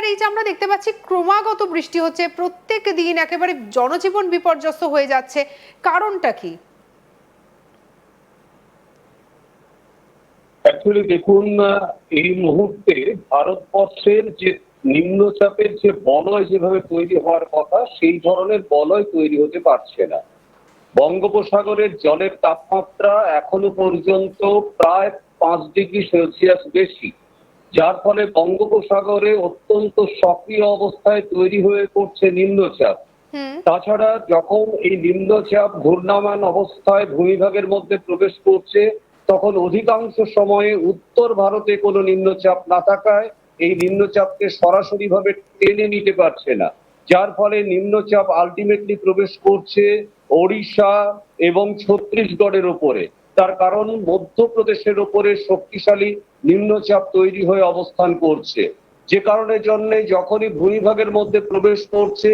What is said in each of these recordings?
এই যে আমরা দেখতে পাচ্ছি ক্রমাগত বৃষ্টি হচ্ছে, প্রত্যেক দিন একেবারে জনজীবন বিপর্যস্ত হয়ে যাচ্ছে, কারণটা কি? অ্যাকচুয়ালি দেখুন, এই মুহূর্তে ভারতবর্ষের যে নিম্নচাপের যে বলয় যেভাবে তৈরি হওয়ার কথা, সেই ধরনের বলয় তৈরি হতে পারছে না। বঙ্গোপসাগরের জলের তাপমাত্রা এখনো পর্যন্ত প্রায় 5 ডিগ্রি সেলসিয়াস বেশি, যার ফলে বঙ্গোপসাগরে অত্যন্ত সক্রিয় অবস্থায় তৈরি হয়ে পড়ছে নিম্নচাপ। হুম। তাছাড়া যখন এই নিম্নচাপ ঘূর্ণায়মান অবস্থায় ভূমিভাগের মধ্যে প্রবেশ করছে, তখন অধিকাংশ সময়ে উত্তর ভারতে কোনো নিম্নচাপ না থাকায় এই নিম্নচাপকে সরাসরিভাবে টেনে নিতে পারছে না, যার ফলে নিম্নচাপ আলটিমেটলি প্রবেশ করছে ওড়িশা এবং ছত্তিশগড়ের ওপরে। তার কারণ মধ্যপ্রদেশের ওপরে শক্তিশালী নিম্নচাপ তৈরি হয়ে অবস্থান করছে, যে কারণের জন্য যখনই ভূমিভাগের মধ্যে প্রবেশ করছে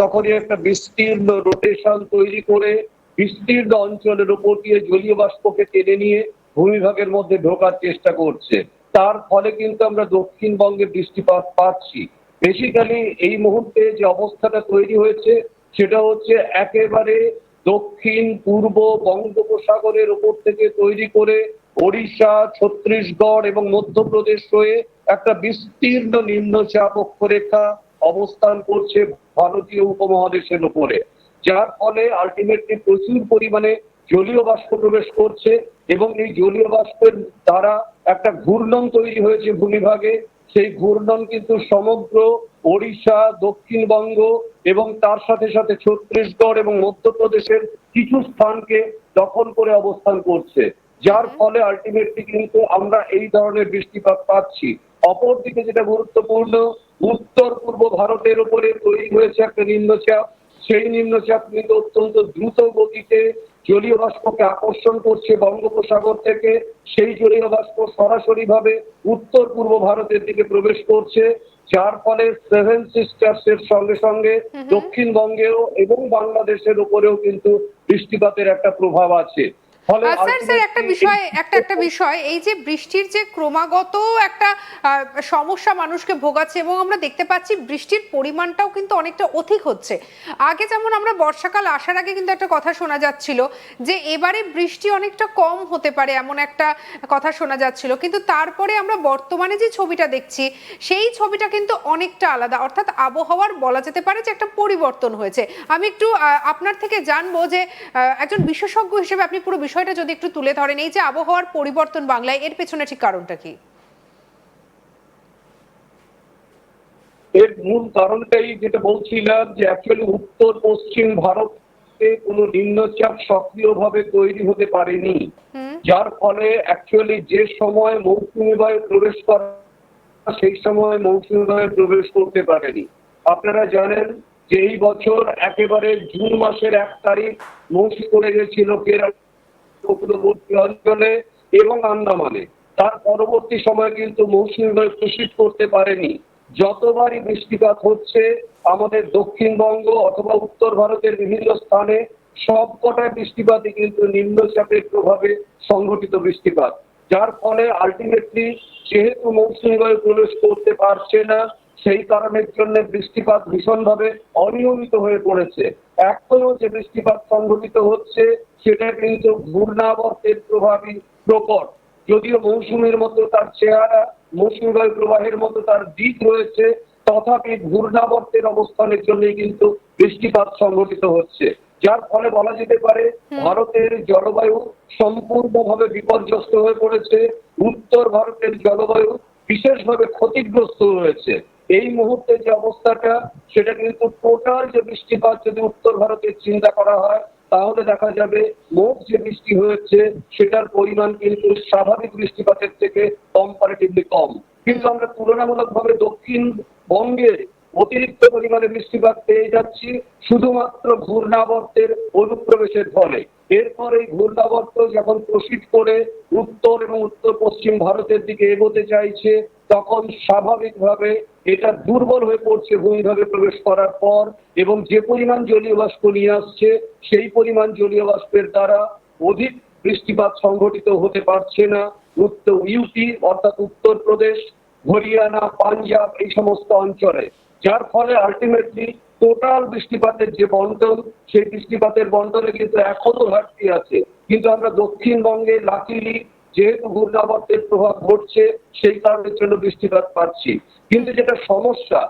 তখনই একটা বিস্তীর্ণ রোটেশন তৈরি করে বিস্তীর্ণ অঞ্চলের উপর দিয়ে জলীয় বাষ্পকে টেনে নিয়ে ভূমিভাগের মধ্যে ঢোকার চেষ্টা করছে। তার ফলে কিন্তু আমরা দক্ষিণবঙ্গে বৃষ্টিপাত পাচ্ছি। বেসিক্যালি এই মুহূর্তে যে অবস্থাটা তৈরি হয়েছে সেটা হচ্ছে একেবারে দক্ষিণ পূর্ব বঙ্গোপসাগরের উপর থেকে তৈরি করে ওড়িশা, ছত্তিশগড় এবং মধ্যপ্রদেশ হয়ে একটা বিস্তীর্ণ নিম্নচাপ অক্ষরেখা অবস্থান করছে ভারতীয় উপমহাদেশের উপরে, যার ফলে আলটিমেটলি প্রচুর পরিমাণে জলীয় বাষ্প প্রবেশ করছে এবং এই জলীয় বাষ্পের দ্বারা একটা ঘূর্ণন তৈরি হয়েছে ভূমিভাগে। সেই ঘূর্ণন কিন্তু সমগ্র ওড়িশা, দক্ষিণবঙ্গ এবং তার সাথে সাথে ছত্তিশগড় এবং মধ্যপ্রদেশের কিছু স্থানকে দখল করে অবস্থান করছে, যার ফলে আলটিমেটলি কিন্তু আমরা এই ধরনের বৃষ্টিপাত পাচ্ছি। অপরদিকে যেটা গুরুত্বপূর্ণ, উত্তর পূর্ব ভারতের উপরে তৈরি হয়েছে একটা নিম্নচাপ। সেই নিম্নচাপ কিন্তু অত্যন্ত দ্রুত গতিতে জলীয় বাষ্পকে আকর্ষণ করছে বঙ্গোপসাগর থেকে। সেই জলীয় বাষ্প সরাসরিভাবে উত্তর পূর্ব ভারতের দিকে প্রবেশ করছে, যার ফলে সেভেন সিস্টার্স এর সঙ্গে সঙ্গে দক্ষিণবঙ্গেও এবং বাংলাদেশের উপরেও কিন্তু বৃষ্টিপাতের একটা প্রভাব আছে। ফলে স্যার স্যার একটা বিষয়, একটা বিষয়, এই যে বৃষ্টির যে ক্রমাগত একটা সমস্যা মানুষকে ভোগাচ্ছে এবং আমরা দেখতে পাচ্ছি বৃষ্টির পরিমাণটাও কিন্তু অনেকটা অধিক হচ্ছে। আগে যেমন আমরা বর্ষাকাল আসার আগে কিন্তু একটা কথা শোনা যাচ্ছিল যে এবারে বৃষ্টি অনেকটা কম হতে পারে, এমন একটা কথা শোনা যাচ্ছিল, কিন্তু তারপরে আমরা বর্তমানে যে ছবিটা দেখছি সেই ছবিটা কিন্তু অনেকটা আলাদা, অর্থাৎ আবহাওয়ার বলা যেতে পারে যে একটা পরিবর্তন হয়েছে। আমি একটু আপনার থেকে জানবো যে একজন বিশেষজ্ঞ হিসেবে আপনি পুরো বিষয়টা যদি একটু তুলে ধরেন, এই যে আবহাওয়ার পরিবর্তন বাংলায়, এর পেছনে ঠিক কারণটা কি? এর মূল কারণটাই যেটা বলছিলাম, যে অ্যাকচুয়ালি উত্তর পশ্চিম ভারতে কোনো নিম্নচাপ সক্রিয়ভাবে তৈরি হতে পারেনি, যার ফলে অ্যাকচুয়ালি যে সময় মৌসুমী বায়ু প্রবেশ করা সেই সময় মৌসুমী বায়ু প্রবেশ করতে পারেনি। আপনারা জানেন যে এই বছর একেবারে জুন মাসের 1 তারিখ মৌসুমী পড়ে গেছিল কেরল উপকূলবর্তী অঞ্চলে এবং আন্দামানে। তার পরবর্তী সময় কিন্তু মৌসুমী বায়ু প্রসিড করতে পারেনি। যতবারই বৃষ্টিপাত হচ্ছে আমাদের দক্ষিণবঙ্গ অথবা উত্তর ভারতের বিভিন্ন স্থানে, সবকটা বৃষ্টিপাতই কিন্তু নিম্নচাপের প্রভাবে সংঘটিত বৃষ্টিপাত, যার ফলে আলটিমেটলি যেহেতু মৌসুমী বায়ু প্রবেশ করতে পারছে না, সেই কারণের জন্য বৃষ্টিপাত ভীষণভাবে অনিয়মিত হয়ে পড়েছে। এখনো যে বৃষ্টিপাত সংঘটিত হচ্ছে সেটা কিন্তু ঘূর্ণাবর্তের প্রভাবই প্রকট। যদিও মৌসুমীর মতো তার চেহারা, মৌসুমী বায়ু প্রবাহের মতো তার দিক রয়েছে, তথাপি ঘূর্ণাবর্তের অবস্থানের জন্যই কিন্তু বৃষ্টিপাত সংঘটিত হচ্ছে, যার ফলে বলা যেতে পারে ভারতের জলবায়ু সম্পূর্ণভাবে বিপর্যস্ত হয়ে পড়েছে। উত্তর ভারতের জলবায়ু বিশেষভাবে ক্ষতিগ্রস্ত হয়েছে। এই মুহূর্তে যে অবস্থাটা, সেটা কিন্তু টোটাল যে বৃষ্টিপাত যদি উত্তর ভারতের চিন্তা করা হয় তাহলে দেখা যাবে মোট যে বৃষ্টি হয়েছে সেটার পরিমাণ কিন্তু স্বাভাবিক বৃষ্টিপাতের থেকে কম্পারেটিভলি কম। কিন্তু আমরা তুলনামূলকভাবে দক্ষিণবঙ্গে অতিরিক্ত পরিমাণে বৃষ্টিপাত পেয়ে যাচ্ছি শুধুমাত্র ঘূর্ণাবর্তের অনুপ্রবেশের ফলে। এরপর এই ঘূর্ণাবর্ত যখন প্রসিড করে উত্তর এবং উত্তর পশ্চিম ভারতের দিকে এগোতে চাইছে, তখন স্বাভাবিকভাবে এটা দুর্বল হয়ে পড়ছে ভূমিভাগে প্রবেশ করার পর, এবং যে পরিমাণ জলীয় বাষ্প নিয়ে আসছে সেই পরিমাণ জলীয় বাষ্পের দ্বারা অধিক বৃষ্টিপাত সংঘটিত হতে পারছে না। উত্তর ইউপি অর্থাৎ উত্তরপ্রদেশ, হরিয়ানা, পাঞ্জাব এই সমস্ত অঞ্চলে, যার ফলে আলটিমেটলি টোটাল বৃষ্টিপাতের যে বন্টন, সেই বৃষ্টিপাতের বন্টনে কিন্তু এখনো ঘাটতি আছে। কিন্তু আমরা দক্ষিণবঙ্গে লাকিলি যেহেতু ঘূর্ণাবর্তের প্রভাব ঘটছে, সেই কারণের জন্য বৃষ্টিপাত পাচ্ছি। কিন্তু যেটা সমস্যা,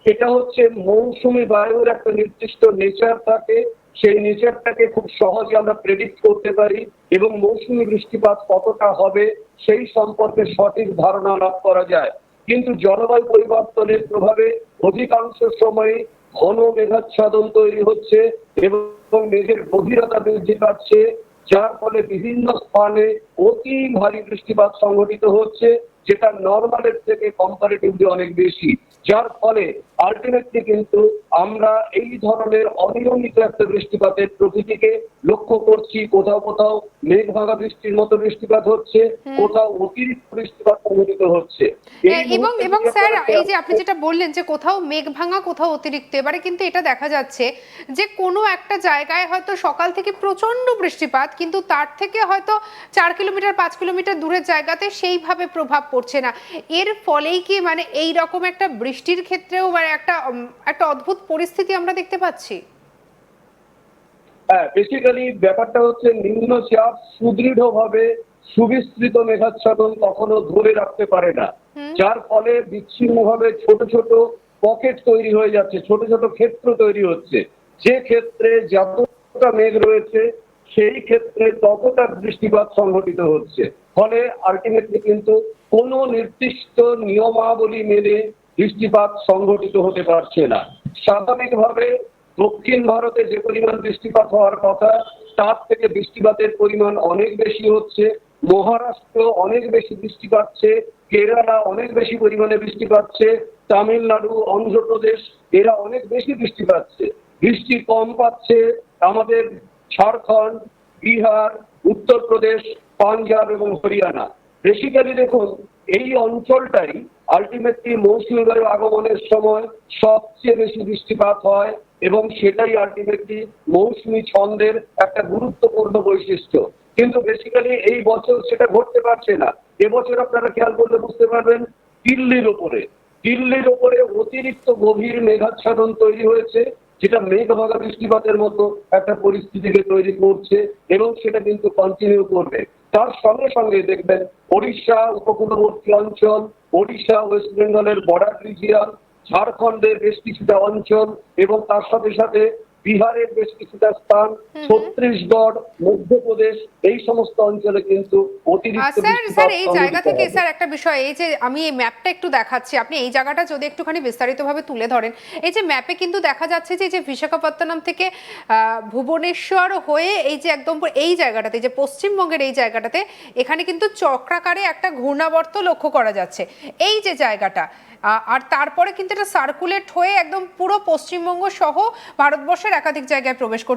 এটা হচ্ছে মৌসুমী বায়ুর একটা নির্দিষ্ট নেচার থাকে, সেই নেচারটাকে খুব সহজে আমরা প্রেডিক্ট করতে পারি এবং মৌসুমী বৃষ্টিপাত কতটা হবে সেই সম্পর্কে সঠিক ধারণা লাভ করা যায়। কিন্তু জলবায়ু পরিবর্তনের প্রভাবে অধিকাংশ সময়ে ঘন মেঘাচ্ছাদন তৈরি হচ্ছে এবং মেঘের গভীরতা বৃদ্ধি পাচ্ছে, যার ফলে বিভিন্ন স্থানে অতি ভারী বৃষ্টিপাত সংঘটিত হচ্ছে, যেটা নর্মালের থেকে কম্পারেটিভলি অনেক বেশি। যার ফলে আলটিমেটলি কিন্তু আমরা এই ধরনের অনিয়মিত একটা বৃষ্টিপাতের প্রকৃতিকে লক্ষ্য করছি। কোথাও কোথাও মেঘ ভাঙা বৃষ্টির মতো বৃষ্টিপাত হচ্ছে, কোথাও অতিরিক্ত বৃষ্টিপাত সংঘটিত হচ্ছে। এবং এবং স্যার, এই যে আপনি যেটা বললেন যে কোথাও মেঘ ভাঙা, কোথাও অতিরিক্ত, এবারে কিন্তু এটা দেখা যাচ্ছে যে কোনো একটা জায়গায় হয়তো সকাল থেকে প্রচন্ড বৃষ্টিপাত, কিন্তু তার থেকে হয়তো 4 কিলোমিটার 5 কিলোমিটার দূরের জায়গাতে সেইভাবে প্রভাব পড়ছে না। এর ফলেই কি মানে এই রকম একটা বৃষ্টির ক্ষেত্রেও মানে একটা অদ্ভুত পরিস্থিতি আমরা দেখতে পাচ্ছি? হ্যাঁ, বেসিক্যালি ব্যাপারটা হচ্ছে নিম্নচাপ সুদৃঢ়ভাবে সুবিস্তৃত মেঘাচ্ছাদন কখনো ধরে রাখতে পারে না, যার ফলে বিচ্ছিন্নভাবে ছোট ছোট পকেট তৈরি হয়ে যাচ্ছে, ছোট ছোট ক্ষেত্র তৈরি হচ্ছে। যে ক্ষেত্রে যতটা মেঘ রয়েছে সেই ক্ষেত্রে ততটা বৃষ্টিপাত সংঘটিত হচ্ছে। ফলে আলটিমেটলি কিন্তু কোনো নির্দিষ্ট নিয়মাবলী মেনে বৃষ্টিপাত সংঘটিত হতে পারছে না। স্বাভাবিকভাবে দক্ষিণ ভারতে যে পরিমাণ বৃষ্টিপাত হওয়ার কথা, তার থেকে বৃষ্টিপাতের পরিমাণ অনেক বেশি হচ্ছে। মহারাষ্ট্র অনেক বেশি বৃষ্টি পাচ্ছে, কেরালা অনেক বেশি পরিমাণে বৃষ্টি পাচ্ছে, তামিলনাড়ু, অন্ধ্রপ্রদেশ এরা অনেক বেশি বৃষ্টি পাচ্ছে। বৃষ্টি কম পাচ্ছে আমাদের ঝাড়খণ্ড, বিহার, উত্তরপ্রদেশ, পাঞ্জাব এবং হরিয়ানা। বেসিক্যালি দেখুন, এই অঞ্চলটাই আলটিমেটলি মৌসুমী বায়ু আগমনের সময় সবচেয়ে বেশি বৃষ্টিপাত হয় এবং সেটাই আলটিমেটলি মৌসুমী ছন্দের একটা গুরুত্বপূর্ণ বৈশিষ্ট্য। কিন্তু বেসিক্যালি এই বছর সেটা ঘটতে পারছে না। এবছর আপনারা খেয়াল করলে বুঝতে পারবেন, দিল্লির ওপরে অতিরিক্ত গভীর মেঘাচ্ছাদন তৈরি হয়েছে, যেটা মেঘ ভাঙা বৃষ্টিপাতের মতো একটা পরিস্থিতিকে তৈরি করছে এবং সেটা কিন্তু কন্টিনিউ করবে। তার সঙ্গে সঙ্গে দেখবেন ওড়িশা উপকূলবর্তী অঞ্চল, ওড়িশা ওয়েস্ট বেঙ্গলের বর্ডার রিজিয়ন, ঝাড়খণ্ডের বেশ কিছুটা অঞ্চল এবং তার সাথে সাথে বিহারের বেশ কিছুটা স্থান, ছত্তিশগড়, মধ্যপ্রদেশ এই সমস্ত অঞ্চলে কিন্তু অতিরিক্ত স্যার বৃষ্টিপাত এই জায়গা সংঘটিত থেকে হবে। স্যার একটা বিষয়, এই যে আমি এই ম্যাপটা একটু দেখাচ্ছি, আপনি এই জায়গাটা যদি একটুখানি বিস্তারিতভাবে তুলে ধরেন। এই যে ম্যাপে কিন্তু দেখা যাচ্ছে যে এই যে বিশাখাপত্তনম থেকে ভুবনেশ্বর হয়ে এই যে একদম এই জায়গাটাতে, যে পশ্চিমবঙ্গের এই জায়গাটাতে, এখানে কিন্তু চক্রাকারে একটা ঘূর্ণাবর্ত লক্ষ্য করা যাচ্ছে এই যে জায়গাটা। আর তারপরে কিন্তু এটা সার্কুলেট হয়ে একদম পুরো পশ্চিমবঙ্গ সহ ভারতবর্ষের একাধিক জায়গায় প্রবেশ করছে।